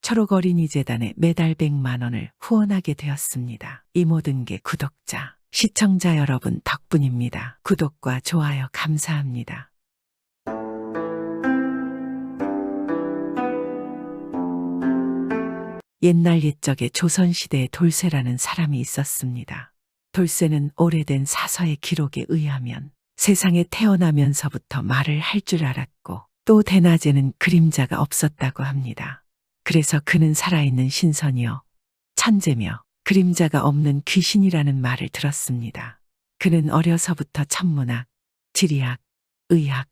초록어린이재단에 매달 100만 원을 후원하게 되었습니다. 이 모든 게 구독자, 시청자 여러분 덕분입니다. 구독과 좋아요 감사합니다. 옛날 옛적에 조선시대에 돌쇠라는 사람이 있었습니다. 돌쇠는 오래된 사서의 기록에 의하면 세상에 태어나면서부터 말을 할 줄 알았고 또 대낮에는 그림자가 없었다고 합니다. 그래서 그는 살아있는 신선이요, 천재며 그림자가 없는 귀신이라는 말을 들었습니다. 그는 어려서부터 천문학, 지리학, 의학,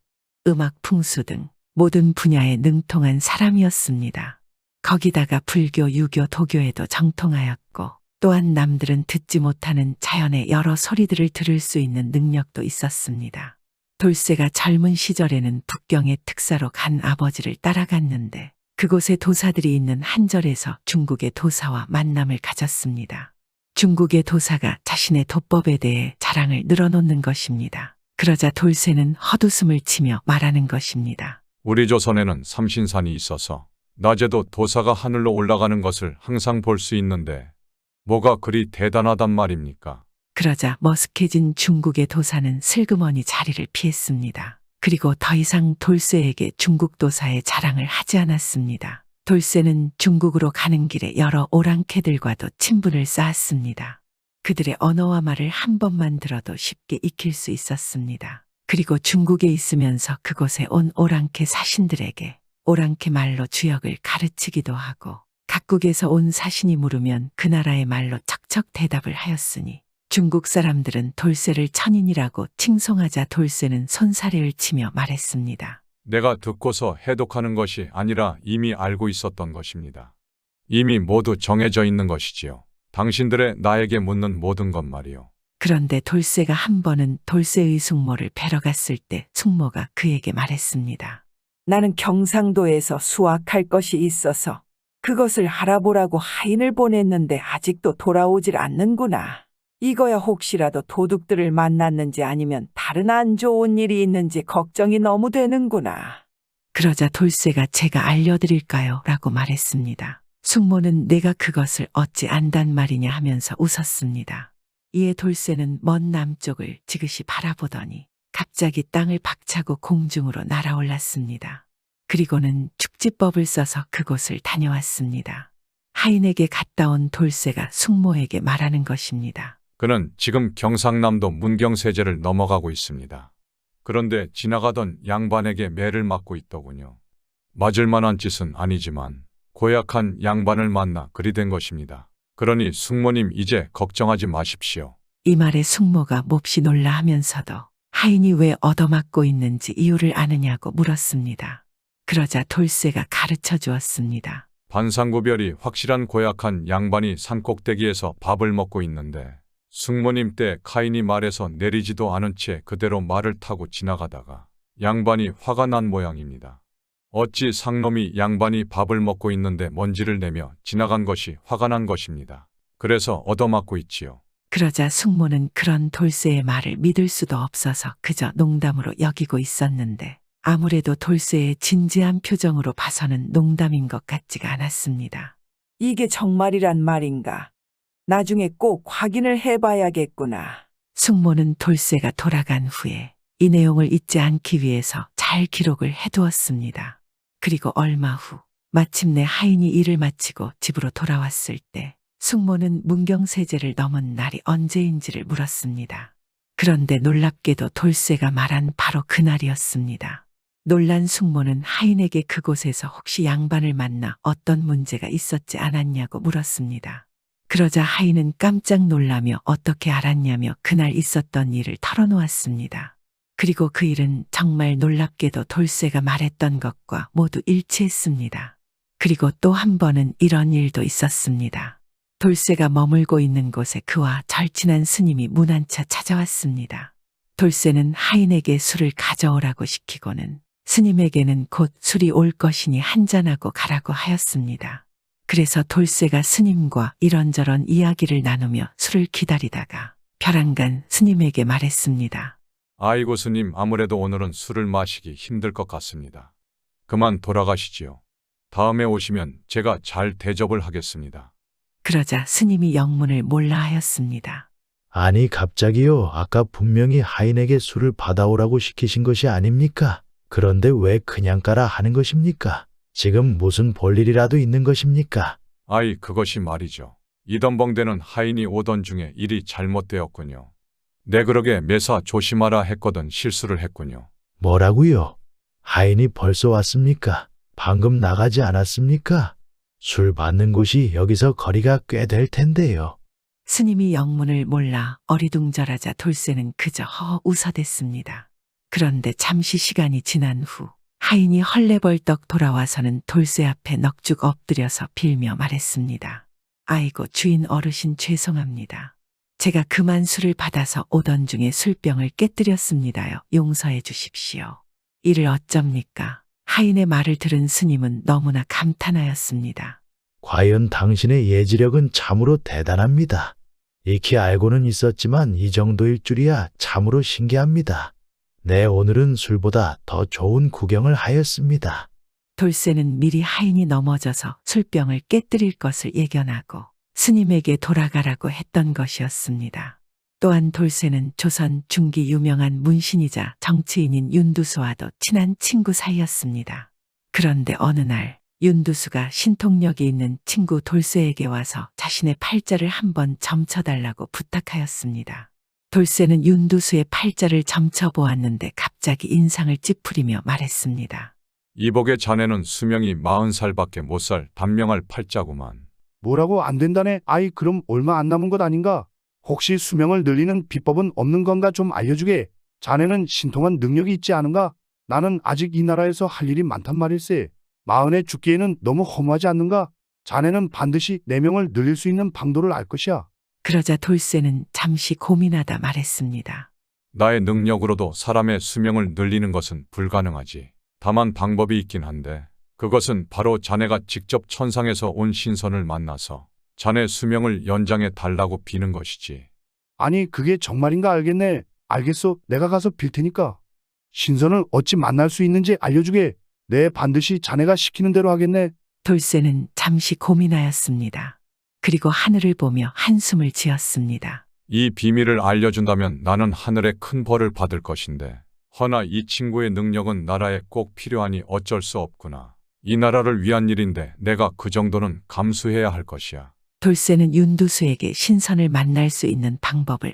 음악 풍수 등 모든 분야에 능통한 사람이었습니다. 거기다가 불교, 유교, 도교에도 정통하였고 또한 남들은 듣지 못하는 자연의 여러 소리들을 들을 수 있는 능력도 있었습니다. 돌쇠가 젊은 시절에는 북경의 특사로 간 아버지를 따라갔는데 그곳에 도사들이 있는 한 절에서 중국의 도사와 만남을 가졌습니다. 중국의 도사가 자신의 도법에 대해 자랑을 늘어놓는 것입니다. 그러자 돌쇠는 헛웃음을 치며 말하는 것입니다. 우리 조선에는 삼신산이 있어서 낮에도 도사가 하늘로 올라가는 것을 항상 볼 수 있는데 뭐가 그리 대단하단 말입니까? 그러자 머쓱해진 중국의 도사는 슬그머니 자리를 피했습니다. 그리고 더 이상 돌쇠에게 중국 도사의 자랑을 하지 않았습니다. 돌쇠는 중국으로 가는 길에 여러 오랑캐들과도 친분을 쌓았습니다. 그들의 언어와 말을 한 번만 들어도 쉽게 익힐 수 있었습니다. 그리고 중국에 있으면서 그곳에 온 오랑캐 사신들에게 오랑캐 말로 주역을 가르치기도 하고 각국에서 온 사신이 물으면 그 나라의 말로 척척 대답을 하였으니 중국 사람들은 돌쇠를 천인이라고 칭송하자 돌쇠는 손사래를 치며 말했습니다. 내가 듣고서 해독하는 것이 아니라 이미 알고 있었던 것입니다. 이미 모두 정해져 있는 것이지요. 당신들의 나에게 묻는 모든 것 말이요. 그런데 돌쇠가 한 번은 돌쇠의 숙모를 뵈러 갔을 때 숙모가 그에게 말했습니다. 나는 경상도에서 수확할 것이 있어서 그것을 알아보라고 하인을 보냈는데 아직도 돌아오질 않는구나. 이거야 혹시라도 도둑들을 만났는지 아니면 다른 안 좋은 일이 있는지 걱정이 너무 되는구나. 그러자 돌쇠가 제가 알려드릴까요? 라고 말했습니다. 숙모는 내가 그것을 어찌 안단 말이냐 하면서 웃었습니다. 이에 돌쇠는 먼 남쪽을 지그시 바라보더니 갑자기 땅을 박차고 공중으로 날아올랐습니다. 그리고는 축지법을 써서 그곳을 다녀왔습니다. 하인에게 갔다 온 돌쇠가 숙모에게 말하는 것입니다. 그는 지금 경상남도 문경세제를 넘어가고 있습니다. 그런데 지나가던 양반에게 매를 맞고 있더군요. 맞을 만한 짓은 아니지만 고약한 양반을 만나 그리 된 것입니다. 그러니 숙모님 이제 걱정하지 마십시오. 이 말에 숙모가 몹시 놀라 하면서도 하인이 왜 얻어맞고 있는지 이유를 아느냐고 물었습니다. 그러자 돌쇠가 가르쳐 주었습니다. 반상구별이 확실한 고약한 양반이 산꼭대기에서 밥을 먹고 있는데 숙모님 때 카인이 말해서 내리지도 않은 채 그대로 말을 타고 지나가다가 양반이 화가 난 모양입니다. 어찌 상놈이 양반이 밥을 먹고 있는데 먼지를 내며 지나간 것이 화가 난 것입니다. 그래서 얻어맞고 있지요. 그러자 숙모는 그런 돌쇠의 말을 믿을 수도 없어서 그저 농담으로 여기고 있었는데 아무래도 돌쇠의 진지한 표정으로 봐서는 농담인 것 같지가 않았습니다. 이게 정말이란 말인가? 나중에 꼭 확인을 해봐야겠구나. 숙모는 돌쇠가 돌아간 후에 이 내용을 잊지 않기 위해서 잘 기록을 해두었습니다. 그리고 얼마 후 마침내 하인이 일을 마치고 집으로 돌아왔을 때 숙모는 문경세제를 넘은 날이 언제인지를 물었습니다. 그런데 놀랍게도 돌쇠가 말한 바로 그날이었습니다. 놀란 숙모는 하인에게 그곳에서 혹시 양반을 만나 어떤 문제가 있었지 않았냐고 물었습니다. 그러자 하인은 깜짝 놀라며 어떻게 알았냐며 그날 있었던 일을 털어놓았습니다. 그리고 그 일은 정말 놀랍게도 돌쇠가 말했던 것과 모두 일치했습니다. 그리고 또 한 번은 이런 일도 있었습니다. 돌쇠가 머물고 있는 곳에 그와 절친한 스님이 문안차 찾아왔습니다. 돌쇠는 하인에게 술을 가져오라고 시키고는 스님에게는 곧 술이 올 것이니 한잔하고 가라고 하였습니다. 그래서 돌쇠가 스님과 이런저런 이야기를 나누며 술을 기다리다가 벼랑간 스님에게 말했습니다. 아이고 스님, 아무래도 오늘은 술을 마시기 힘들 것 같습니다. 그만 돌아가시지요. 다음에 오시면 제가 잘 대접을 하겠습니다. 그러자 스님이 영문을 몰라 하였습니다. 아니 갑자기요. 아까 분명히 하인에게 술을 받아오라고 시키신 것이 아닙니까? 그런데 왜 그냥 가라 하는 것입니까? 지금 무슨 볼일이라도 있는 것입니까? 아이, 그것이 말이죠. 이던벙대는 하인이 오던 중에 일이 잘못되었군요. 내 그러게 매사 조심하라 했거든 실수를 했군요. 뭐라고요? 하인이 벌써 왔습니까? 방금 나가지 않았습니까? 술 받는 곳이 여기서 거리가 꽤 될 텐데요. 스님이 영문을 몰라 어리둥절하자 돌쇠는 그저 허 웃어댔습니다. 그런데 잠시 시간이 지난 후 하인이 헐레벌떡 돌아와서는 돌쇠 앞에 넋죽 엎드려서 빌며 말했습니다. 아이고 주인 어르신 죄송합니다. 제가 그만 술을 받아서 오던 중에 술병을 깨뜨렸습니다요. 용서해 주십시오. 이를 어쩝니까? 하인의 말을 들은 스님은 너무나 감탄하였습니다. 과연 당신의 예지력은 참으로 대단합니다. 익히 알고는 있었지만 이 정도일 줄이야 참으로 신기합니다. 네, 오늘은 술보다 더 좋은 구경을 하였습니다. 돌쇠는 미리 하인이 넘어져서 술병을 깨뜨릴 것을 예견하고 스님에게 돌아가라고 했던 것이었습니다. 또한 돌쇠는 조선 중기 유명한 문신이자 정치인인 윤두수와도 친한 친구 사이였습니다. 그런데 어느 날 윤두수가 신통력이 있는 친구 돌쇠에게 와서 자신의 팔자를 한번 점쳐달라고 부탁하였습니다. 돌쇠는 윤두수의 팔자를 점쳐보았는데 갑자기 인상을 찌푸리며 말했습니다. 이복의 자네는 수명이 40살밖에 못 살 단명할 팔자구만. 뭐라고 안 된다네. 아이, 그럼 얼마 안 남은 것 아닌가? 혹시 수명을 늘리는 비법은 없는 건가 좀 알려주게. 자네는 신통한 능력이 있지 않은가? 나는 아직 이 나라에서 할 일이 많단 말일세. 40에 죽기에는 너무 허무하지 않는가? 자네는 반드시 내 명을 늘릴 수 있는 방도를 알 것이야. 그러자 돌쇠는 잠시 고민하다 말했습니다. 나의 능력으로도 사람의 수명을 늘리는 것은 불가능하지. 다만 방법이 있긴 한데 그것은 바로 자네가 직접 천상에서 온 신선을 만나서 자네 수명을 연장해 달라고 비는 것이지. 아니, 그게 정말인가 알겠네. 알겠소. 내가 가서 빌 테니까. 신선을 어찌 만날 수 있는지 알려주게. 내 반드시 자네가 시키는 대로 하겠네. 돌쇠는 잠시 고민하였습니다. 그리고 하늘을 보며 한숨을 지었습니다. 이 비밀을 알려준다면 나는 하늘에 큰 벌을 받을 것인데 허나 이 친구의 능력은 나라에 꼭 필요하니 어쩔 수 없구나. 이 나라를 위한 일인데 내가 그 정도는 감수해야 할 것이야. 돌쇠는 윤두수에게 신선을 만날 수 있는 방법을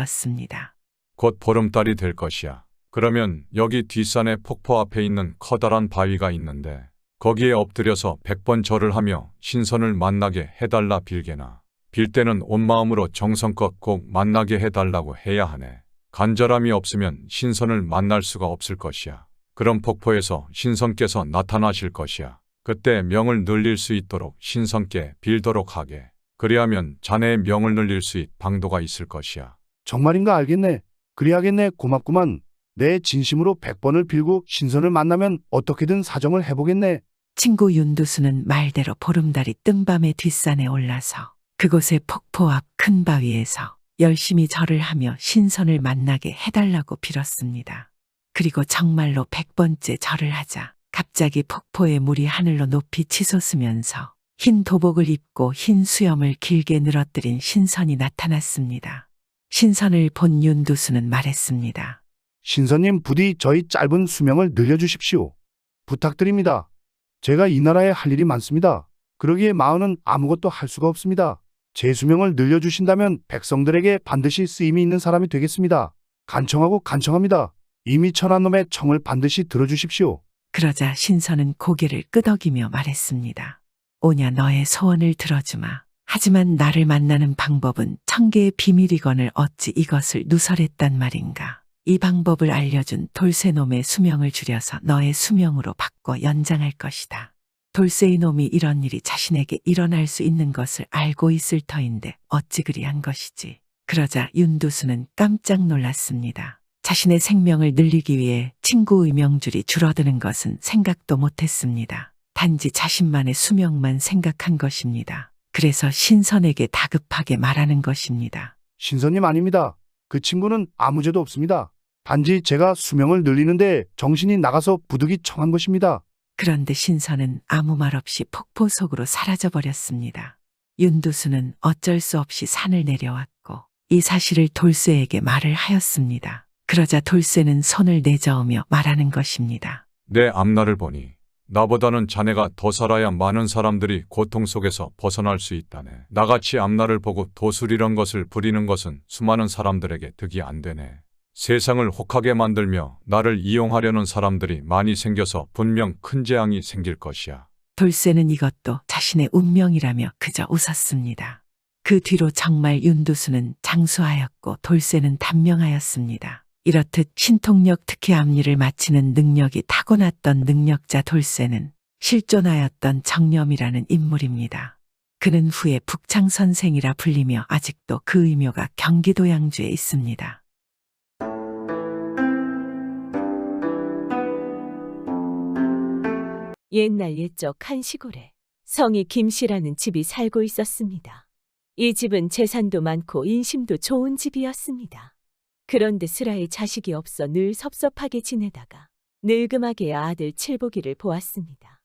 알려주었습니다. 곧 보름달이 될 것이야. 그러면 여기 뒷산의 폭포 앞에 있는 커다란 바위가 있는데 거기에 엎드려서 100번 절을 하며 신선을 만나게 해달라 빌게나. 빌 때는 온 마음으로 정성껏 꼭 만나게 해달라고 해야 하네. 간절함이 없으면 신선을 만날 수가 없을 것이야. 그런 폭포에서 신선께서 나타나실 것이야. 그때 명을 늘릴 수 있도록 신선께 빌도록 하게. 그리하면 자네의 명을 늘릴 수 있는 방도가 있을 것이야. 정말인가 알겠네. 그리하겠네. 고맙구만. 내 진심으로 100번을 빌고 신선을 만나면 어떻게든 사정을 해보겠네. 친구 윤두수는 말대로 보름달이 뜬밤에 뒷산에 올라서 그곳의 폭포 앞 큰 바위에서 열심히 절을 하며 신선을 만나게 해달라고 빌었습니다. 그리고 정말로 100번째 절을 하자 갑자기 폭포의 물이 하늘로 높이 치솟으면서 흰 도복을 입고 흰 수염을 길게 늘어뜨린 신선이 나타났습니다. 신선을 본 윤두수는 말했습니다. 신선님, 부디 저희 짧은 수명을 늘려주십시오. 부탁드립니다. 제가 이 나라에 할 일이 많습니다. 그러기에 40은 아무것도 할 수가 없습니다. 제 수명을 늘려주신다면 백성들에게 반드시 쓰임이 있는 사람이 되겠습니다. 간청하고 간청합니다. 이미 천한 놈의 청을 반드시 들어주십시오. 그러자 신선은 고개를 끄덕이며 말했습니다. 오냐, 너의 소원을 들어주마. 하지만 나를 만나는 방법은 1000개의 비밀이거늘 어찌 이것을 누설했단 말인가. 이 방법을 알려준 돌쇠놈의 수명을 줄여서 너의 수명으로 바꿔 연장할 것이다. 돌쇠의 놈이 이런 일이 자신에게 일어날 수 있는 것을 알고 있을 터인데 어찌 그리한 것이지. 그러자 윤두수는 깜짝 놀랐습니다. 자신의 생명을 늘리기 위해 친구의 명줄이 줄어드는 것은 생각도 못했습니다. 단지 자신만의 수명만 생각한 것입니다. 그래서 신선에게 다급하게 말하는 것입니다. 신선님 아닙니다. 그 친구는 아무 죄도 없습니다. 단지 제가 수명을 늘리는데 정신이 나가서 부득이 청한 것입니다. 그런데 신선은 아무 말 없이 폭포 속으로 사라져 버렸습니다. 윤두수는 어쩔 수 없이 산을 내려왔고 이 사실을 돌쇠에게 말을 하였습니다. 그러자 돌쇠는 손을 내저으며 말하는 것입니다. 내 앞날을 보니 나보다는 자네가 더 살아야 많은 사람들이 고통 속에서 벗어날 수 있다네. 나같이 앞날을 보고 도술이란 것을 부리는 것은 수많은 사람들에게 득이 안 되네. 세상을 혹하게 만들며 나를 이용하려는 사람들이 많이 생겨서 분명 큰 재앙이 생길 것이야. 돌쇠는 이것도 자신의 운명이라며 그저 웃었습니다. 그 뒤로 정말 윤두수는 장수하였고 돌쇠는 단명하였습니다. 이렇듯 신통력 특히 앞일을 맞히는 능력이 타고났던 능력자 돌쇠는 실존하였던 정념이라는 인물입니다. 그는 후에 북창선생이라 불리며 아직도 그 의묘가 경기도 양주에 있습니다. 옛날 옛적 한 시골에 성이 김씨라는 집이 살고 있었습니다. 이 집은 재산도 많고 인심도 좋은 집이었습니다. 그런데 슬아의 자식이 없어 늘 섭섭하게 지내다가 늙음하게 아들 칠복이를 보았습니다.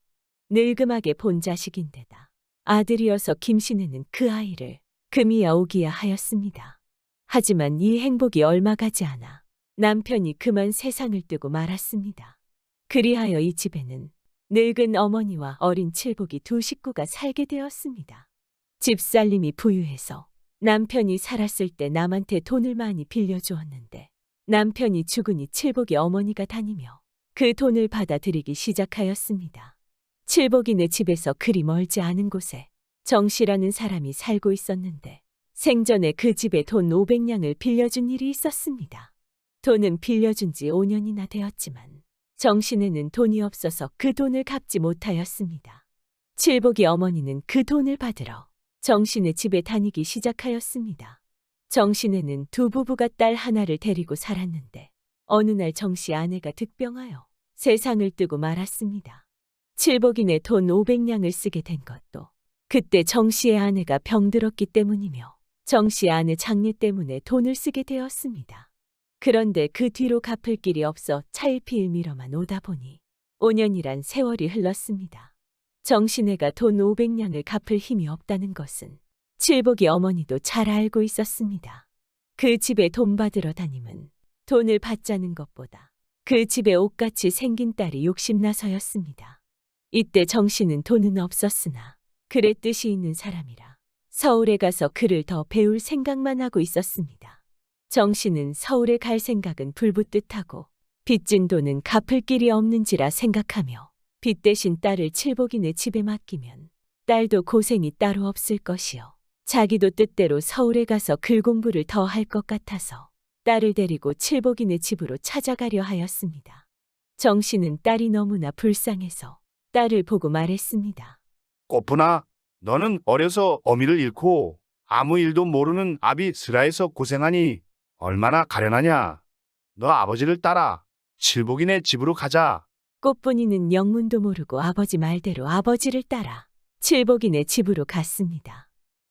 늙음하게 본 자식인데다 아들이어서 김씨네는 그 아이를 금이야 오기야 하였습니다. 하지만 이 행복이 얼마 가지 않아 남편이 그만 세상을 뜨고 말았습니다. 그리하여 이 집에는 늙은 어머니와 어린 칠복이 두 식구가 살게 되었습니다. 집살림이 부유해서 남편이 살았을 때 남한테 돈을 많이 빌려주었는데 남편이 죽으니 칠복이 어머니가 다니며 그 돈을 받아들이기 시작하였습니다. 칠복이네 집에서 그리 멀지 않은 곳에 정씨라는 사람이 살고 있었는데 생전에 그 집에 돈 500냥을 빌려준 일이 있었습니다. 돈은 빌려준 지 5년이나 되었지만 정씨네는 돈이 없어서 그 돈을 갚지 못하였습니다. 칠복이 어머니는 그 돈을 받으러 정씨네 집에 다니기 시작하였습니다. 정씨네는 두 부부가 딸 하나를 데리고 살았는데 어느 날 정씨 아내가 득병하여 세상을 뜨고 말았습니다. 칠복이네 돈 500냥을 쓰게 된 것도 그때 정씨의 아내가 병들었기 때문이며 정씨 아내 장례 때문에 돈을 쓰게 되었습니다. 그런데 그 뒤로 갚을 길이 없어 차일피일 미뤄만 오다 보니 5년이란 세월이 흘렀습니다. 정씨네가 돈 500냥을 갚을 힘이 없다는 것은 칠복이 어머니도 잘 알고 있었습니다. 그 집에 돈 받으러 다님은 돈을 받자는 것보다 그 집에 옷같이 생긴 딸이 욕심나서였습니다. 이때 정씨는 돈은 없었으나 글에 뜻이 있는 사람이라 서울에 가서 글을 더 배울 생각만 하고 있었습니다. 정씨는 서울에 갈 생각은 불붙듯하고 빚진 돈은 갚을 길이 없는지라 생각하며 빚 대신 딸을 칠복이네 집에 맡기면 딸도 고생이 따로 없을 것이요. 자기도 뜻대로 서울에 가서 글 공부를 더 할 것 같아서 딸을 데리고 칠복이네 집으로 찾아가려 하였습니다. 정씨는 딸이 너무나 불쌍해서 딸을 보고 말했습니다. 꽃분아, 너는 어려서 어미를 잃고 아무 일도 모르는 아비 슬아에서 고생하니 얼마나 가련하냐. 너 아버지를 따라 칠복이네 집으로 가자. 꽃분이는 영문도 모르고 아버지 말대로 아버지를 따라 칠복이네 집으로 갔습니다.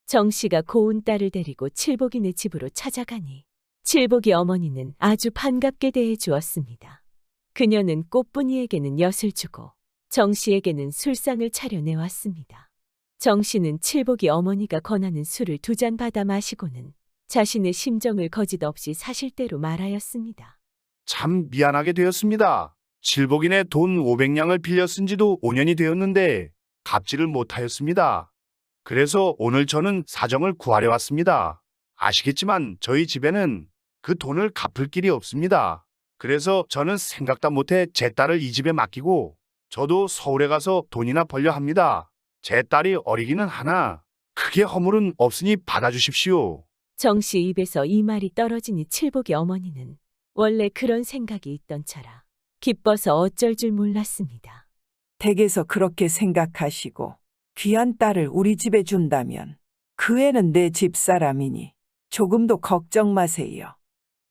정씨가 고운 딸을 데리고 칠복이네 집으로 찾아가니 칠복이 어머니는 아주 반갑게 대해 주었습니다. 그녀는 꽃분이에게는 엿을 주고 정씨에게는 술상을 차려내왔습니다. 정씨는 칠복이 어머니가 권하는 술을 2잔 받아 마시고는 자신의 심정을 거짓없이 사실대로 말하였습니다. 참 미안하게 되었습니다. 칠복이네 돈 500냥을 빌려 쓴 지도 5년이 되었는데 갚지를 못하였습니다. 그래서 오늘 저는 사정을 구하려 왔습니다. 아시겠지만 저희 집에는 그 돈을 갚을 길이 없습니다. 그래서 저는 생각도 못해 제 딸을 이 집에 맡기고 저도 서울에 가서 돈이나 벌려 합니다. 제 딸이 어리기는 하나 크게 허물은 없으니 받아주십시오. 정씨 입에서 이 말이 떨어지니 칠복이 어머니는 원래 그런 생각이 있던 차라 기뻐서 어쩔 줄 몰랐습니다. 댁에서 그렇게 생각하시고 귀한 딸을 우리 집에 준다면 그 애는 내 집사람이니 조금도 걱정 마세요.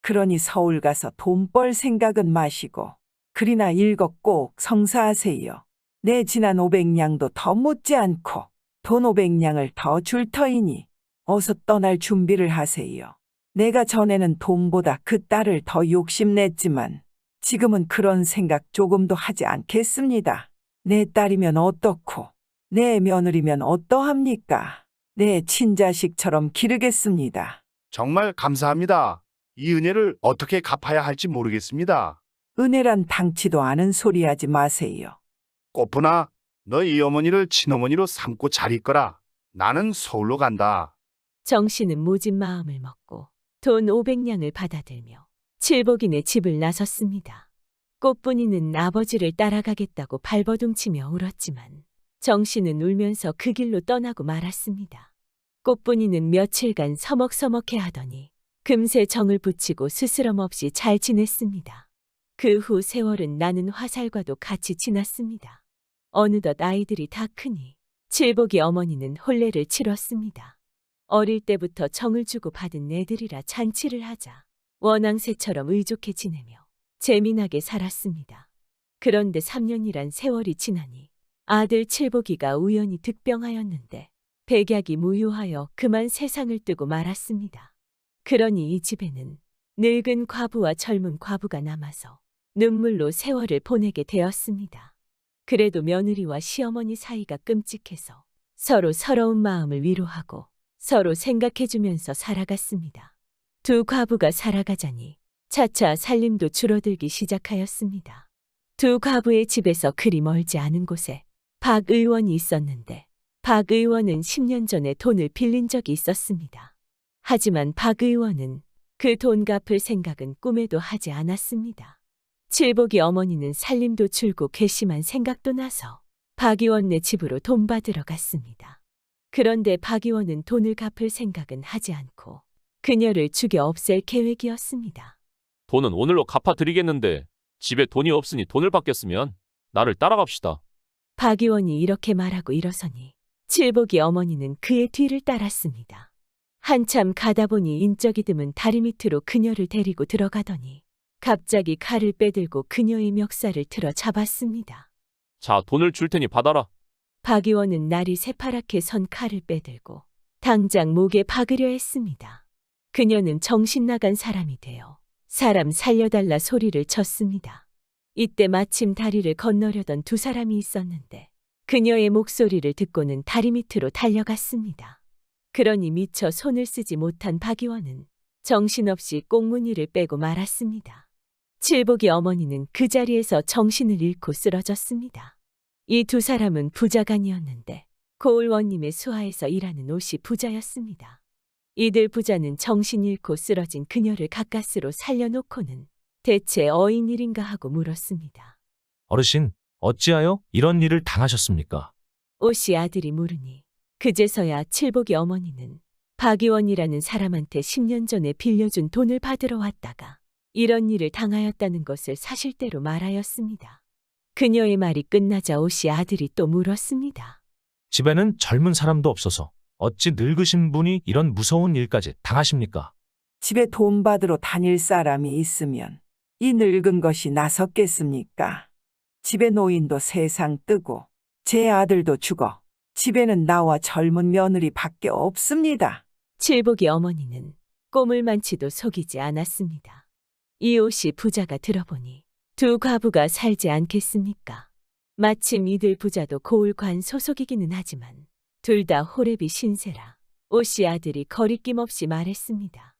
그러니 서울 가서 돈 벌 생각은 마시고 글이나 읽어 꼭 성사하세요. 내 지난 500냥도 더 묻지 않고 돈 500냥을 더 줄 터이니 어서 떠날 준비를 하세요. 내가 전에는 돈보다 그 딸을 더 욕심냈지만 지금은 그런 생각 조금도 하지 않겠습니다. 내 딸이면 어떻고 내 며느리면 어떠합니까? 내 친자식처럼 기르겠습니다. 정말 감사합니다. 이 은혜를 어떻게 갚아야 할지 모르겠습니다. 은혜란 당치도 않은 소리 하지 마세요. 꽃분아, 너 이 어머니를 친어머니로 삼고 잘 있거라. 나는 서울로 간다. 정 씨는 모진 마음을 먹고 돈 500냥을 받아들며 칠복인의 집을 나섰습니다. 꽃분이는 아버지를 따라가겠다고 발버둥치며 울었지만 정 씨는 울면서 그 길로 떠나고 말았습니다. 꽃분이는 며칠간 서먹서먹해 하더니 금세 정을 붙이고 스스럼 없이 잘 지냈습니다. 그 후 세월은 나는 화살과도 같이 지났습니다. 어느덧 아이들이 다 크니 칠복이 어머니는 혼례를 치렀습니다. 어릴 때부터 정을 주고 받은 애들이라 잔치를 하자 원앙새처럼 의족해 지내며 재미나게 살았습니다. 그런데 3년이란 세월이 지나니 아들 칠복이가 우연히 득병하였는데 백약이 무효하여 그만 세상을 뜨고 말았습니다. 그러니 이 집에는 늙은 과부와 젊은 과부가 남아서 눈물로 세월을 보내게 되었습니다. 그래도 며느리와 시어머니 사이가 끔찍해서 서로 서러운 마음을 위로하고 서로 생각해주면서 살아갔습니다. 두 과부가 살아가자니 차차 살림도 줄어들기 시작하였습니다. 두 과부의 집에서 그리 멀지 않은 곳에 박 의원이 있었는데 박 의원은 10년 전에 돈을 빌린 적이 있었습니다. 하지만 박 의원은 그 돈 갚을 생각은 꿈에도 하지 않았습니다. 칠복이 어머니는 살림도 줄고 괘씸한 생각도 나서 박 의원네 집으로 돈 받으러 갔습니다. 그런데 박 의원은 돈을 갚을 생각은 하지 않고 그녀를 죽여 없앨 계획이었습니다. 돈은 오늘로 갚아드리겠는데 집에 돈이 없으니 돈을 받겠으면 나를 따라갑시다. 박 의원이 이렇게 말하고 일어서니 칠복이 어머니는 그의 뒤를 따랐습니다. 한참 가다 보니 인적이 드문 다리 밑으로 그녀를 데리고 들어가더니 갑자기 칼을 빼들고 그녀의 멱살을 틀어 잡았습니다. 자, 돈을 줄 테니 받아라. 박 의원은 날이 새파랗게 선 칼을 빼들고 당장 목에 박으려 했습니다. 그녀는 정신 나간 사람이 되어 사람 살려달라 소리를 쳤습니다. 이때 마침 다리를 건너려던 두 사람이 있었는데 그녀의 목소리를 듣고는 다리 밑으로 달려갔습니다. 그러니 미처 손을 쓰지 못한 박 의원은 정신없이 꽁무니를 빼고 말았습니다. 칠복이 어머니는 그 자리에서 정신을 잃고 쓰러졌습니다. 이 두 사람은 부자간이었는데 고을원님의 수하에서 일하는 옷이 부자였습니다. 이들 부자는 정신 잃고 쓰러진 그녀를 가까스로 살려놓고는 대체 어인 일인가 하고 물었습니다. 어르신, 어찌하여 이런 일을 당하셨습니까? 옷이 아들이 물으니 그제서야 칠복이 어머니는 박 의원이라는 사람한테 10년 전에 빌려준 돈을 받으러 왔다가 이런 일을 당하였다는 것을 사실대로 말하였습니다. 그녀의 말이 끝나자 옷이 아들이 또 물었습니다. 집에는 젊은 사람도 없어서 어찌 늙으신 분이 이런 무서운 일까지 당하십니까? 집에 돈 받으러 다닐 사람이 있으면 이 늙은 것이 나섰겠습니까? 집에 노인도 세상 뜨고 제 아들도 죽어 집에는 나와 젊은 며느리밖에 없습니다. 칠복이 어머니는 꼬물만치도 속이지 않았습니다. 이 옷이 부자가 들어보니 두 과부가 살지 않겠습니까? 마침 이들 부자도 고을관 소속이기는 하지만 둘 다 호랩이 신세라 옷이 아들이 거리낌 없이 말했습니다.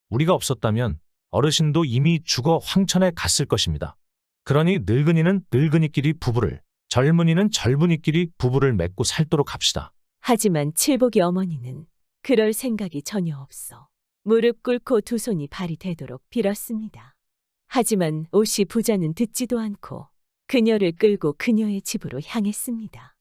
우리가 없었다면 어르신도 이미 죽어 황천에 갔을 것입니다. 그러니 늙은이는 늙은이끼리 부부를, 젊은이는 젊은이끼리 부부를 맺고 살도록 합시다. 하지만 칠복이 어머니는 그럴 생각이 전혀 없어 무릎 꿇고 두 손이 발이 되도록 빌었습니다. 하지만 옷이 부자는 듣지도 않고 그녀를 끌고 그녀의 집으로 향했습니다.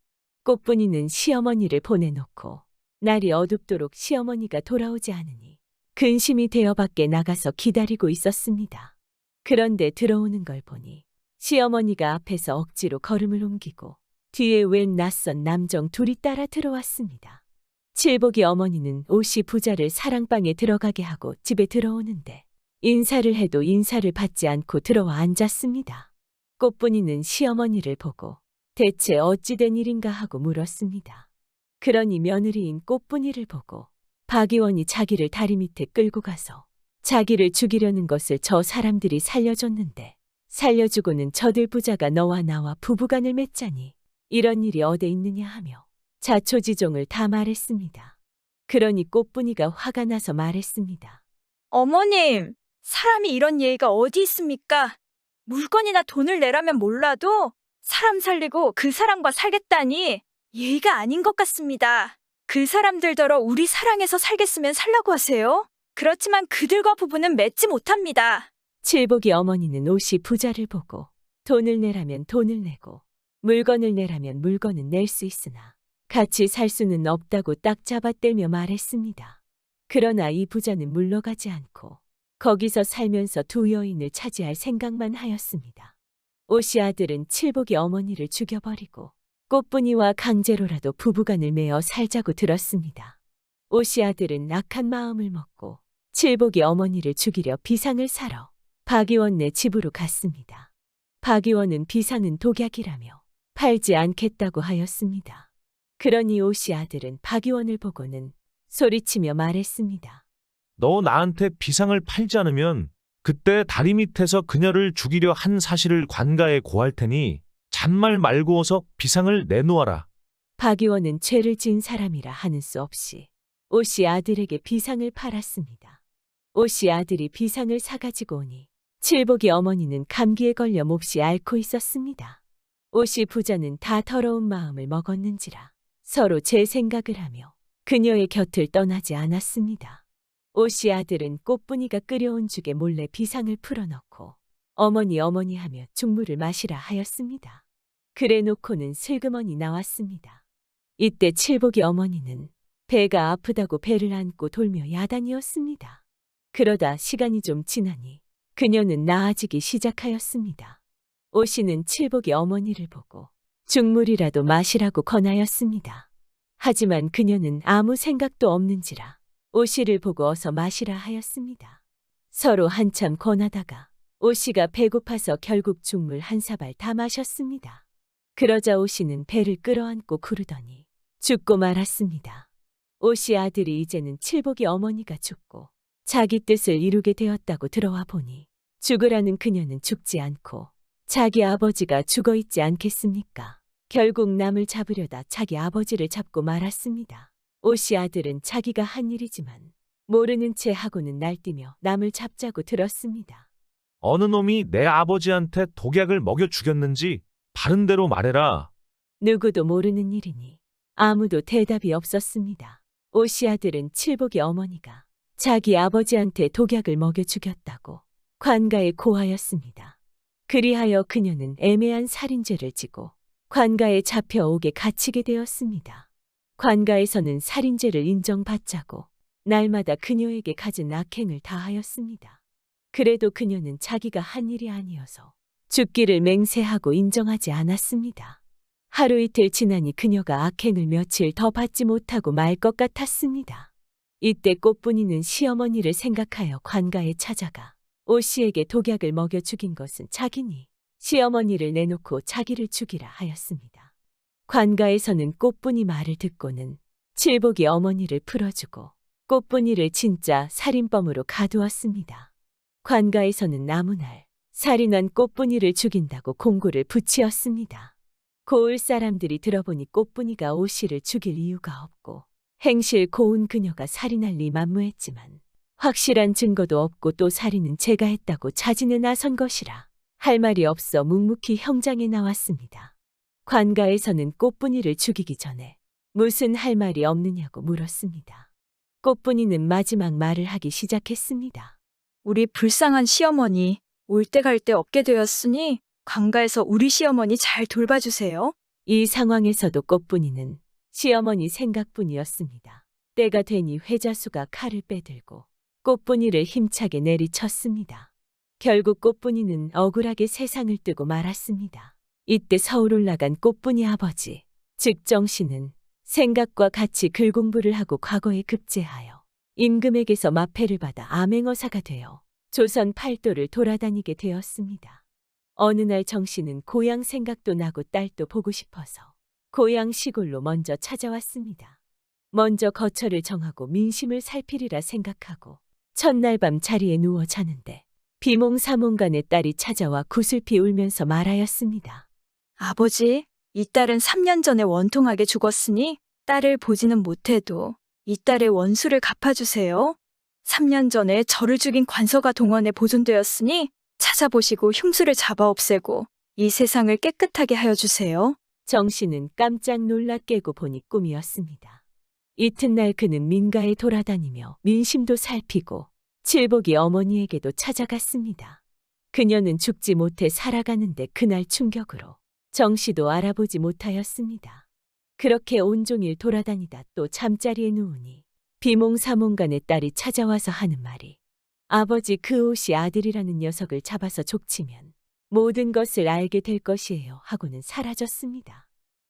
꽃분이는 시어머니를 보내놓고 날이 어둡도록 시어머니가 돌아오지 않으니 근심이 되어 밖에 나가서 기다리고 있었습니다. 그런데 들어오는 걸 보니 시어머니가 앞에서 억지로 걸음을 옮기고 뒤에 웬 낯선 남정 둘이 따라 들어왔습니다. 칠복이 어머니는 옷이 부자를 사랑방에 들어가게 하고 집에 들어오는데 인사를 해도 인사를 받지 않고 들어와 앉았습니다. 꽃분이는 시어머니를 보고 대체 어찌 된 일인가 하고 물었습니다. 그러니 며느리인 꽃분이를 보고 박 의원이 자기를 다리 밑에 끌고 가서 자기를 죽이려는 것을 저 사람들이 살려줬는데 살려주고는 저들 부자가 너와 나와 부부간을 맺자니 이런 일이 어디 있느냐 하며 자초지종을 다 말했습니다. 그러니 꽃분이가 화가 나서 말했습니다. 어머님, 사람이 이런 예의가 어디 있습니까? 물건이나 돈을 내라면 몰라도 사람 살리고 그 사람과 살겠다니 예의가 아닌 것 같습니다. 그 사람들더러 우리 사랑해서 살겠으면 살라고 하세요. 그렇지만 그들과 부부는 맺지 못합니다. 칠복이 어머니는 옷이 부자를 보고 돈을 내라면 돈을 내고 물건을 내라면 물건은 낼 수 있으나 같이 살 수는 없다고 딱 잡아떼며 말했습니다. 그러나 이 부자는 물러가지 않고 거기서 살면서 두 여인을 차지할 생각만 하였습니다. 오씨 아들은 칠복이 어머니를 죽여버리고 꽃분이와 강제로라도 부부간을 메어 살자고 들었습니다. 오씨 아들은 악한 마음을 먹고 칠복이 어머니를 죽이려 비상을 사러 박의원네 집으로 갔습니다. 박의원은 비상은 독약이라며 팔지 않겠다고 하였습니다. 그러니 오씨 아들은 박의원을 보고는 소리치며 말했습니다. 너 나한테 비상을 팔지 않으면 그때 다리 밑에서 그녀를 죽이려 한 사실을 관가에 고할 테니 잔말 말고 어서 비상을 내놓아라. 박의원은 죄를 지은 사람이라 하는 수 없이 오씨 아들에게 비상을 팔았습니다. 오씨 아들이 비상을 사가지고 오니 칠복이 어머니는 감기에 걸려 몹시 앓고 있었습니다. 오씨 부자는 다 더러운 마음을 먹었는지라 서로 제 생각을 하며 그녀의 곁을 떠나지 않았습니다. 오씨 아들은 꽃분이가 끓여온 죽에 몰래 비상을 풀어넣고 어머니 하며 죽물을 마시라 하였습니다. 그래 놓고는 슬그머니 나왔습니다. 이때 칠복이 어머니는 배가 아프다고 배를 안고 돌며 야단이었습니다. 그러다 시간이 좀 지나니 그녀는 나아지기 시작하였습니다. 오씨는 칠복이 어머니를 보고 죽물이라도 마시라고 권하였습니다. 하지만 그녀는 아무 생각도 없는지라 오씨를 보고 어서 마시라 하였습니다. 서로 한참 권하다가 오씨가 배고파서 결국 죽물 한 사발 다 마셨습니다. 그러자 오씨는 배를 끌어안고 구르더니 죽고 말았습니다. 오씨 아들이 이제는 칠복이 어머니가 죽고 자기 뜻을 이루게 되었다고 들어와 보니 죽으라는 그녀는 죽지 않고 자기 아버지가 죽어 있지 않겠습니까? 결국 남을 잡으려다 자기 아버지를 잡고 말았습니다. 오씨 아들은 자기가 한 일이지만 모르는 채 하고는 날뛰며 남을 잡자고 들었습니다. 어느 놈이 내 아버지한테 독약을 먹여 죽였는지 바른 대로 말해라. 누구도 모르는 일이니 아무도 대답이 없었습니다. 오씨 아들은 칠복이 어머니가 자기 아버지한테 독약을 먹여 죽였다고 관가에 고하였습니다. 그리하여 그녀는 애매한 살인죄를 지고 관가에 잡혀오게 갇히게 되었습니다. 관가에서는 살인죄를 인정받자고 날마다 그녀에게 갖은 악행을 다하였습니다. 그래도 그녀는 자기가 한 일이 아니어서 죽기를 맹세하고 인정하지 않았습니다. 하루 이틀 지나니 그녀가 악행을 며칠 더 받지 못하고 말 것 같았습니다. 이때 꽃분이는 시어머니를 생각하여 관가에 찾아가 오씨에게 독약을 먹여 죽인 것은 자기니 시어머니를 내놓고 자기를 죽이라 하였습니다. 관가에서는 꽃분이 말을 듣고는 칠복이 어머니를 풀어주고 꽃분이를 진짜 살인범으로 가두었습니다. 관가에서는 아무날 살인한 꽃분이를 죽인다고 공고를 붙이었습니다. 고을 사람들이 들어보니 꽃분이가 오씨를 죽일 이유가 없고 행실 고운 그녀가 살인할 리 만무했지만 확실한 증거도 없고 또 살인은 제가 했다고 자진해 나선 것이라 할 말이 없어 묵묵히 형장에 나왔습니다. 관가에서는 꽃분이를 죽이기 전에 무슨 할 말이 없느냐고 물었습니다. 꽃분이는 마지막 말을 하기 시작했습니다. 우리 불쌍한 시어머니, 올 때 갈 데 없게 되었으니 관가에서 우리 시어머니 잘 돌봐주세요. 이 상황에서도 꽃분이는 시어머니 생각뿐이었습니다. 때가 되니 회자수가 칼을 빼들고 꽃분이를 힘차게 내리쳤습니다. 결국 꽃분이는 억울하게 세상을 뜨고 말았습니다. 이때 서울 올라간 꽃분이 아버지, 즉 정씨는 생각과 같이 글 공부를 하고 과거에 급제하여 임금에게서 마패를 받아 암행어사가 되어 조선 팔도를 돌아다니게 되었습니다. 어느 날 정씨는 고향 생각도 나고 딸도 보고 싶어서 고향 시골로 먼저 찾아왔습니다. 먼저 거처를 정하고 민심을 살피리라 생각하고 첫날 밤 자리에 누워 자는데 비몽사몽간에 딸이 찾아와 구슬피 울면서 말하였습니다. 아버지, 이 딸은 3년 전에 원통하게 죽었으니 딸을 보지는 못해도 이 딸의 원수를 갚아주세요. 3년 전에 저를 죽인 관서가 동원에 보존되었으니 찾아보시고 흉수를 잡아 없애고 이 세상을 깨끗하게 하여 주세요. 정 씨는 깜짝 놀라 깨고 보니 꿈이었습니다. 이튿날 그는 민가에 돌아다니며 민심도 살피고 칠복이 어머니에게도 찾아갔습니다. 그녀는 죽지 못해 살아가는데 그날 충격으로 정 씨도 알아보지 못하였습니다. 그렇게 온종일 돌아다니다 또 잠자리에 누우니 비몽사몽간에 딸이 찾아와서 하는 말이 아버지 그 옷이 아들이라는 녀석을 잡아서 족치면 모든 것을 알게 될 것이에요 하고는 사라졌습니다.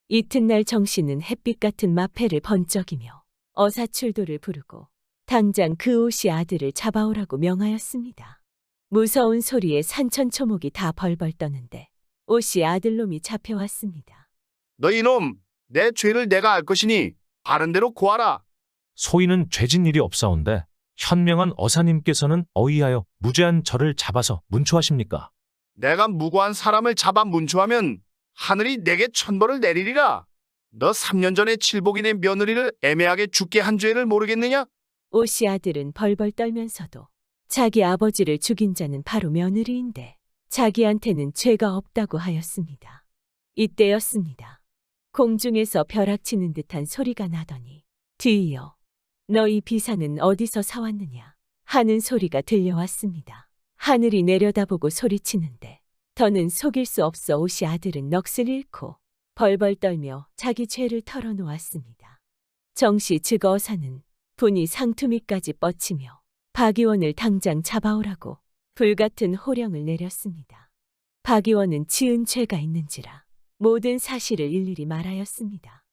이튿날 정 씨는 햇빛 같은 마패를 번쩍이며 어사출도를 부르고 당장 그 옷이 아들을 잡아오라고 명하였습니다. 무서운 소리에 산천초목이 다 벌벌 떠는데 옷이 아들놈이 잡혀왔습니다. 너 이놈, 내 죄를 내가 알 것이니 바른 대로 고하라. 소인은 죄진 일이 없사온데 현명한 어사님께서는 어이하여 무죄한 저를 잡아서 문초하십니까? 내가 무고한 사람을 잡아 문초하면 하늘이 내게 천벌을 내리리라. 너 3년 전에 칠복인의 며느리를 애매하게 죽게 한 죄를 모르겠느냐? 옷이 아들은 벌벌 떨면서도 자기 아버지를 죽인 자는 바로 며느리인데 자기한테는 죄가 없다고 하였습니다. 이때였습니다. 공중에서 벼락치는 듯한 소리가 나더니 뒤이어 너희 비상은 어디서 사왔느냐 하는 소리가 들려왔습니다. 하늘이 내려다보고 소리치는데 더는 속일 수 없어 옷이 아들은 넋을 잃고 벌벌 떨며 자기 죄를 털어놓았습니다. 정씨 즉 어사는 분이 상투미까지 뻗치며 박의원을 당장 잡아오라고 불같은 호령을 내렸습니다. 박의원은 지은 죄가 있는지라 모든 사실을 일일이 말하였습니다.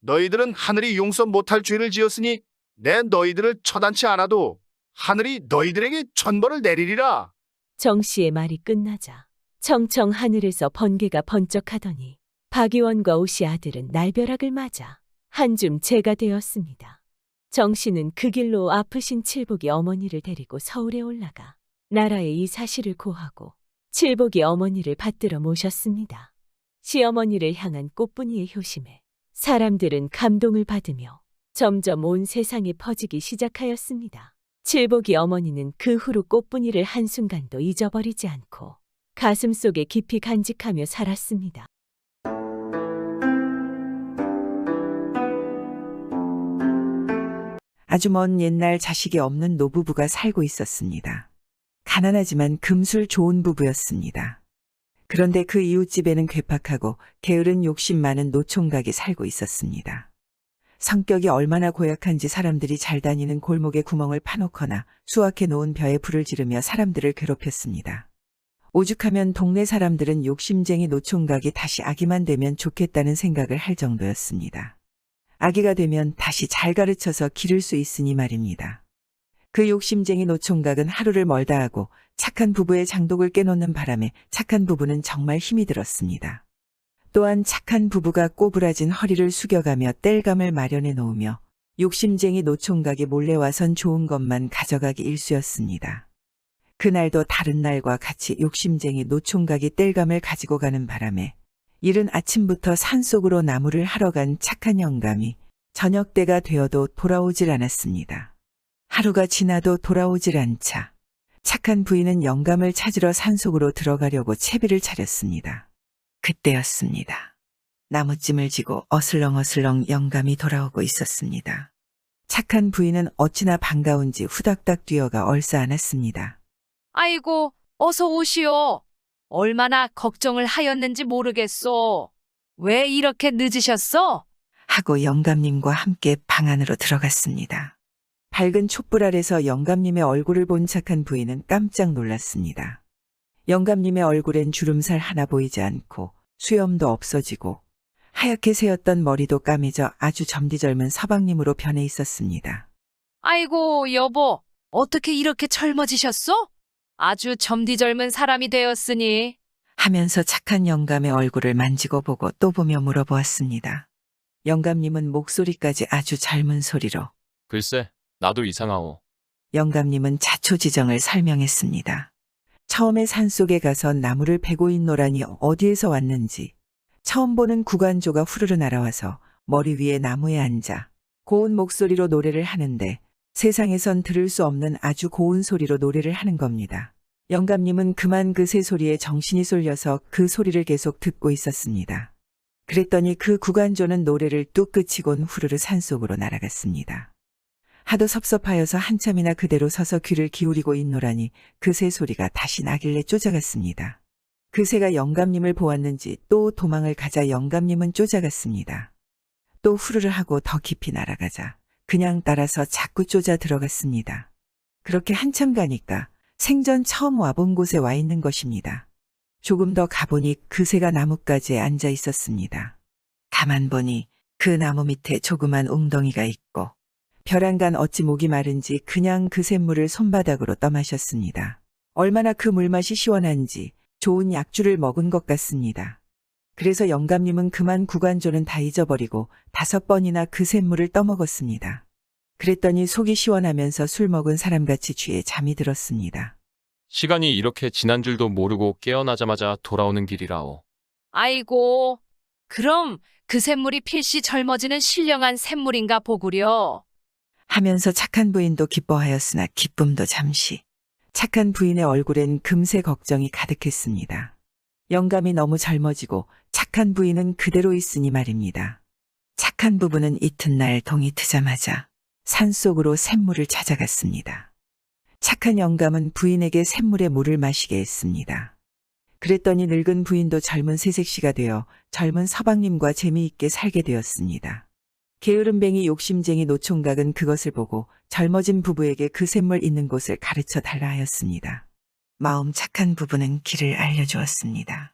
너희들은 하늘이 용서 못할 죄를 지었으니 내 너희들을 처단치 않아도 하늘이 너희들에게 천벌을 내리리라. 정씨의 말이 끝나자 청청 하늘에서 번개가 번쩍하더니 박의원과 옷이 아들은 날벼락을 맞아 한 줌 재가 되었습니다. 정씨는 그 길로 아프신 칠복이 어머니를 데리고 서울에 올라가 나라에 이 사실을 고하고 칠복이 어머니를 받들어 모셨습니다. 시어머니를 향한 꽃분이의 효심에 사람들은 감동을 받으며 점점 온 세상에 퍼지기 시작하였습니다. 칠복이 어머니는 그 후로 꽃분이를 한순간도 잊어버리지 않고 가슴속에 깊이 간직하며 살았습니다. 아주 먼 옛날 자식이 없는 노부부가 살고 있었습니다. 가난하지만 금술 좋은 부부였습니다. 그런데 그 이웃집에는 괴팍하고 게으른 욕심 많은 노총각이 살고 있었습니다. 성격이 얼마나 고약한지 사람들이 잘 다니는 골목에 구멍을 파놓거나 수확해 놓은 벼에 불을 지르며 사람들을 괴롭혔습니다. 오죽하면 동네 사람들은 욕심쟁이 노총각이 다시 아기만 되면 좋겠다는 생각을 할 정도였습니다. 아기가 되면 다시 잘 가르쳐서 기를 수 있으니 말입니다. 그 욕심쟁이 노총각은 하루를 멀다 하고 착한 부부의 장독을 깨놓는 바람에 착한 부부는 정말 힘이 들었습니다. 또한 착한 부부가 꼬부라진 허리를 숙여가며 땔감을 마련해 놓으며 욕심쟁이 노총각이 몰래 와선 좋은 것만 가져가기 일쑤였습니다. 그날도 다른 날과 같이 욕심쟁이 노총각이 땔감을 가지고 가는 바람에 이른 아침부터 산속으로 나무를 하러 간 착한 영감이 저녁 때가 되어도 돌아오질 않았습니다. 하루가 지나도 돌아오질 않자 착한 부인은 영감을 찾으러 산속으로 들어가려고 채비를 차렸습니다. 그때였습니다. 나무찜을 지고 어슬렁어슬렁 영감이 돌아오고 있었습니다. 착한 부인은 어찌나 반가운지 후닥닥 뛰어가 얼싸안았습니다. 아이고, 어서 오시오. 얼마나 걱정을 하였는지 모르겠소. 왜 이렇게 늦으셨어? 하고 영감님과 함께 방 안으로 들어갔습니다. 밝은 촛불 아래서 영감님의 얼굴을 본 착한 부인은 깜짝 놀랐습니다. 영감님의 얼굴엔 주름살 하나 보이지 않고 수염도 없어지고 하얗게 새었던 머리도 까매져 아주 점디절문 서방님으로 변해 있었습니다. 아이고, 여보. 어떻게 이렇게 젊어지셨어? 아주 점디절문 사람이 되었으니. 하면서 착한 영감의 얼굴을 만지고 보고 또 보며 물어보았습니다. 영감님은 목소리까지 아주 젊은 소리로 글쎄, 나도 이상하오. 영감님은 자초지정을 설명했습니다. 처음에 산속에 가서 나무를 베고 있노라니 어디에서 왔는지 처음 보는 구간조가 후루루 날아와서 머리 위에 나무에 앉아 고운 목소리로 노래를 하는데 세상에선 들을 수 없는 아주 고운 소리로 노래를 하는 겁니다. 영감님은 그만 그 새소리에 정신이 쏠려서 그 소리를 계속 듣고 있었습니다. 그랬더니 그 구간조는 노래를 뚝 그치곤 후루루 산속으로 날아갔습니다. 하도 섭섭하여서 한참이나 그대로 서서 귀를 기울이고 있노라니 그 새소리가 다시 나길래 쫓아갔습니다. 그 새가 영감님을 보았는지 또 도망을 가자 영감님은 쫓아갔습니다. 또 후루루 하고 더 깊이 날아가자 그냥 따라서 자꾸 쫓아 들어갔습니다. 그렇게 한참 가니까 생전 처음 와본 곳에 와 있는 것입니다. 조금 더 가보니 그 새가 나뭇가지에 앉아 있었습니다. 가만 보니 그 나무 밑에 조그만 웅덩이가 있고 벼랑간 어찌 목이 마른지 그냥 그 샘물을 손바닥으로 떠마셨습니다. 얼마나 그 물맛이 시원한지 좋은 약주를 먹은 것 같습니다. 그래서 영감님은 그만 구간조는 다 잊어버리고 5번이나 그 샘물을 떠먹었습니다. 그랬더니 속이 시원하면서 술 먹은 사람같이 취해 잠이 들었습니다. 시간이 이렇게 지난 줄도 모르고 깨어나자마자 돌아오는 길이라오. 아이고, 그럼 그 샘물이 필시 젊어지는 신령한 샘물인가 보구려. 하면서 착한 부인도 기뻐하였으나 기쁨도 잠시. 착한 부인의 얼굴엔 금세 걱정이 가득했습니다. 영감이 너무 젊어지고 착한 부인은 그대로 있으니 말입니다. 착한 부부는 이튿날 동이 트자마자 산속으로 샘물을 찾아갔습니다. 착한 영감은 부인에게 샘물의 물을 마시게 했습니다. 그랬더니 늙은 부인도 젊은 새색시가 되어 젊은 서방님과 재미있게 살게 되었습니다. 게으름뱅이 욕심쟁이 노총각은 그것을 보고 젊어진 부부에게 그 샘물 있는 곳을 가르쳐 달라 하였습니다. 마음 착한 부부는 길을 알려주었습니다.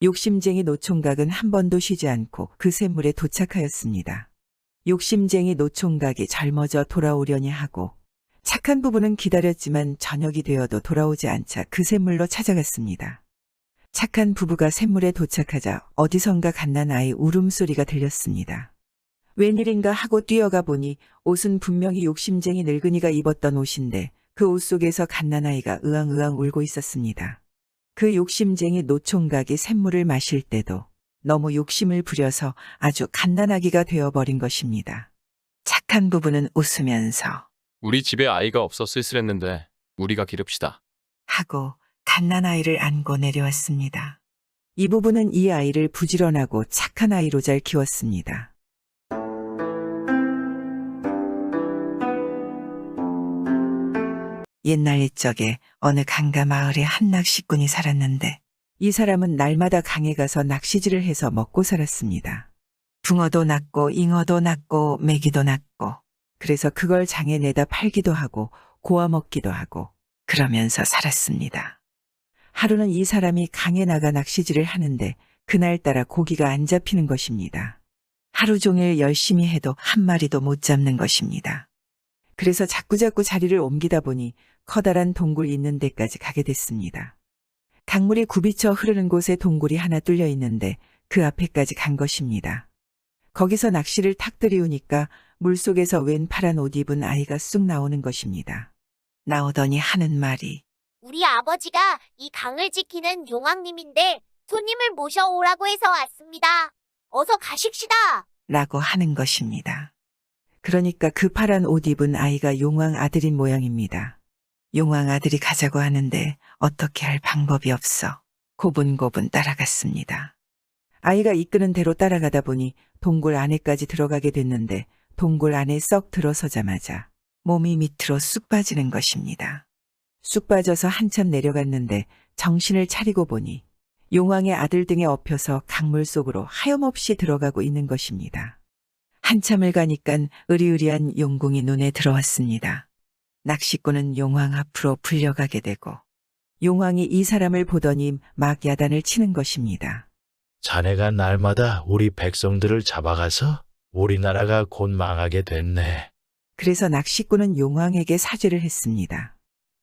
욕심쟁이 노총각은 한 번도 쉬지 않고 그 샘물에 도착하였습니다. 욕심쟁이 노총각이 젊어져 돌아오려니 하고 착한 부부는 기다렸지만 저녁이 되어도 돌아오지 않자 그 샘물로 찾아갔습니다. 착한 부부가 샘물에 도착하자 어디선가 갓난아이 울음소리가 들렸습니다. 웬일인가 하고 뛰어가 보니 옷은 분명히 욕심쟁이 늙은이가 입었던 옷인데 그 옷 속에서 갓난아이가 으앙으앙 울고 있었습니다. 그 욕심쟁이 노총각이 샘물을 마실 때도 너무 욕심을 부려서 아주 갓난아기가 되어버린 것입니다. 착한 부부는 웃으면서 우리 집에 아이가 없어 쓸쓸했는데 우리가 기릅시다. 하고 갓난아이를 안고 내려왔습니다. 이 부부는 이 아이를 부지런하고 착한 아이로 잘 키웠습니다. 옛날 옛적에 어느 강가 마을에 한 낚시꾼이 살았는데 이 사람은 날마다 강에 가서 낚시질을 해서 먹고 살았습니다. 붕어도 낚고 잉어도 낚고 메기도 낚고 그래서 그걸 장에 내다 팔기도 하고 고아 먹기도 하고 그러면서 살았습니다. 하루는 이 사람이 강에 나가 낚시질을 하는데 그날따라 고기가 안 잡히는 것입니다. 하루 종일 열심히 해도 한 마리도 못 잡는 것입니다. 그래서 자꾸자꾸 자리를 옮기다 보니 커다란 동굴 있는 데까지 가게 됐습니다. 강물이 굽이쳐 흐르는 곳에 동굴이 하나 뚫려 있는데 그 앞에까지 간 것입니다. 거기서 낚시를 탁 들이우니까 물속에서 웬 파란 옷 입은 아이가 쑥 나오는 것입니다. 나오더니 하는 말이 우리 아버지가 이 강을 지키는 용왕님인데 손님을 모셔오라고 해서 왔습니다. 어서 가십시다. 라고 하는 것입니다. 그러니까 그 파란 옷 입은 아이가 용왕 아들인 모양입니다. 용왕 아들이 가자고 하는데 어떻게 할 방법이 없어 고분고분 따라갔습니다. 아이가 이끄는 대로 따라가다 보니 동굴 안에까지 들어가게 됐는데 동굴 안에 썩 들어서자마자 몸이 밑으로 쑥 빠지는 것입니다. 쑥 빠져서 한참 내려갔는데 정신을 차리고 보니 용왕의 아들 등에 엎혀서 강물 속으로 하염없이 들어가고 있는 것입니다. 한참을 가니깐 으리으리한 용궁이 눈에 들어왔습니다. 낚시꾼은 용왕 앞으로 불려가게 되고 용왕이 이 사람을 보더니 막 야단을 치는 것입니다. 자네가 날마다 우리 백성들을 잡아가서 우리나라가 곧 망하게 됐네. 그래서 낚시꾼은 용왕에게 사죄를 했습니다.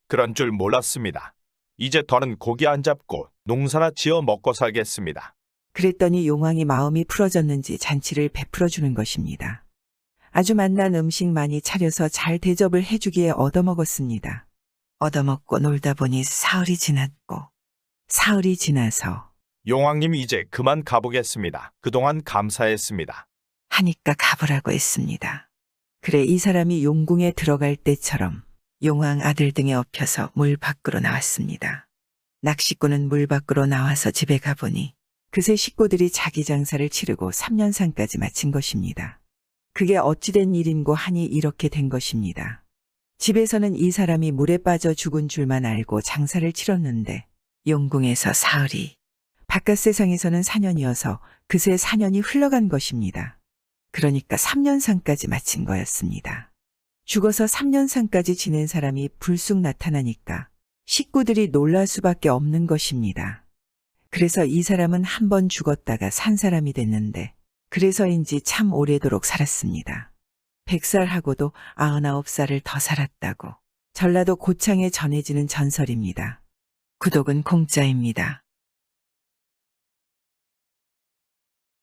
그런 줄 몰랐습니다. 이제 더는 고기 안 잡고 농사나 지어 먹고 살겠습니다. 그랬더니 용왕이 마음이 풀어졌는지 잔치를 베풀어 주는 것입니다. 아주 맛난 음식 많이 차려서 잘 대접을 해주기에 얻어먹었습니다. 얻어먹고 놀다 보니 사흘이 지났고 사흘이 지나서 용왕님 이제 그만 가보겠습니다. 그동안 감사했습니다. 하니까 가보라고 했습니다. 그래 이 사람이 용궁에 들어갈 때처럼 용왕 아들 등에 업혀서 물 밖으로 나왔습니다. 낚시꾼은 물 밖으로 나와서 집에 가보니 그새 식구들이 자기 장사를 치르고 3년상까지 마친 것입니다. 그게 어찌된 일인고 하니 이렇게 된 것입니다. 집에서는 이 사람이 물에 빠져 죽은 줄만 알고 장사를 치렀는데 용궁에서 사흘이, 바깥 세상에서는 4년이어서 그새 4년이 흘러간 것입니다. 그러니까 3년상까지 마친 거였습니다. 죽어서 3년상까지 지낸 사람이 불쑥 나타나니까 식구들이 놀랄 수밖에 없는 것입니다. 그래서 이 사람은 한 번 죽었다가 산 사람이 됐는데 그래서인지 참 오래도록 살았습니다. 100살하고도 99살을 더 살았다고 전라도 고창에 전해지는 전설입니다. 구독은 공짜입니다.